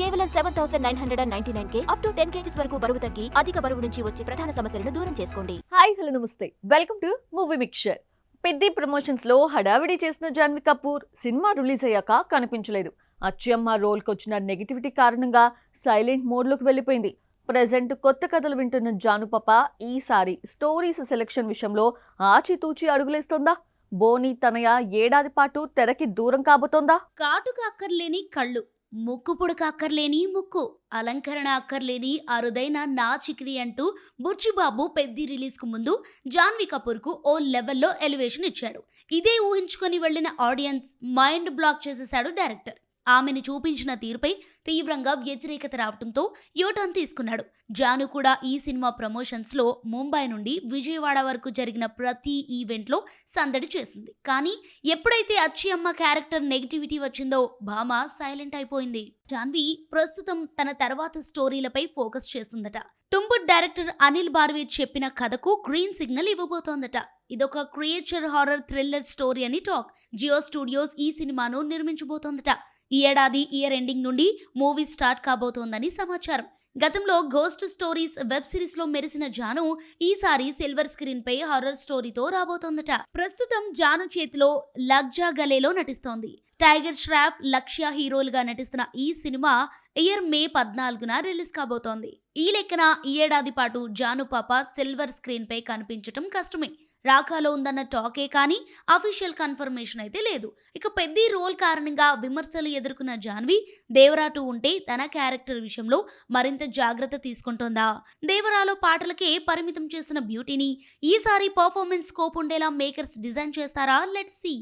కేవలం 7,999K up to 10 kgs వరకు బరువు తగ్గి అధిక బరువు నుంచి వచ్చే ప్రధాన సమస్యలను దూరం చేసుకోండి. హాయ్ హలో నమస్తే, welcome to movie mixture. Peddi promotions లో హడావిడి చేసిన జాన్వీ కపూర్ సినిమా రిలీజ్ అయ్యాక కనిపించలేదు. అచ్చమ్మ రోల్కి వచ్చిన నెగిటివిటీ కారణంగా సైలెంట్ మోడ్లోకి వెళ్ళిపోయింది. ప్రెజెంట్ కొత్త కథలు వింటున్న జాను పాప ఈసారి స్టోరీస్ సెలెక్షన్ విషయంలో ఆచితూచి అడుగులేస్తోందా? బోని తనయ ఏడాది పాటు తెరకి దూరం కాబోతోందా? కాటుక అక్కర్లేని కళ్ళు, ముక్కు పుడక అక్కర్లేని ముక్కు, అలంకరణ అక్కర్లేని అరుదైన నా చికిరి అంటూ బుర్చిబాబు పెద్ది రిలీజ్ కు ముందు జాన్వీ కపూర్ కు ఓ లెవెల్లో ఎలివేషన్ ఇచ్చాడు. ఇదే ఊహించుకొని వెళ్లిన ఆడియన్స్ మైండ్ బ్లాక్ చేసేశాడు డైరెక్టర్. ఆమెను చూపించిన తీరుపై తీవ్రంగా వ్యతిరేకత రావడంతో యూటర్న్ తీసుకున్నాడు. జాను కూడా ఈ సినిమా ప్రమోషన్స్ లో ముంబై నుండి విజయవాడ వరకు జరిగిన ప్రతి ఈవెంట్ లో సందడి చేసింది. కానీ ఎప్పుడైతే అచ్చి అమ్మ క్యారెక్టర్ నెగిటివిటీ వచ్చిందో భామ సైలెంట్ అయిపోయింది. జాన్వీ ప్రస్తుతం తన తర్వాత స్టోరీలపై ఫోకస్ చేస్తుందట. తుంబుడ్ డైరెక్టర్ అనిల్ బార్వే చెప్పిన కథకు గ్రీన్ సిగ్నల్ ఇవ్వబోతోందట. ఇదొక క్రియేచర్ హారర్ థ్రిల్లర్ స్టోరీ అని టాక్. జియో స్టూడియోస్ ఈ సినిమాను నిర్మించబోతోందట. ఈ ఏడాది ఇయర్ ఎండింగ్ నుండి మూవీ స్టార్ట్ కాబోతోందని సమాచారం. గతంలో గోస్ట్ స్టోరీస్ వెబ్ సిరీస్ లో మెరిసిన జాను ఈసారి సిల్వర్ స్క్రీన్ పై హారర్ స్టోరీతో రాబోతోందట. ప్రస్తుతం జాను చేతిలో లగ్జా గలేలో నటిస్తోంది. టైగర్ ష్రాఫ్, లక్ష్య హీరోలుగా నటిస్తున్న ఈ సినిమా ఇయర్ మే 14న రిలీజ్ కాబోతోంది. ఈ లెక్కన ఈ ఏడాది పాటు జాను పాప సిల్వర్ స్క్రీన్ పై కనిపించటం కష్టమే. రాకాలో ఉందన్న టాకే కానీ అఫీషియల్ కన్ఫర్మేషన్ అయితే లేదు. ఇక పెద్ద రోల్ కారణంగా విమర్శలు ఎదుర్కొన్న జాన్వీ దేవరా 2 ఉంటే తన క్యారెక్టర్ విషయంలో మరింత జాగ్రత్త తీసుకుంటోందా? దేవరాలో పాటలకే పరిమితం చేసిన బ్యూటీని ఈసారి పర్ఫార్మెన్స్ స్కోప్ ఉండేలా మేకర్స్ డిజైన్ చేస్తారా? Let's see.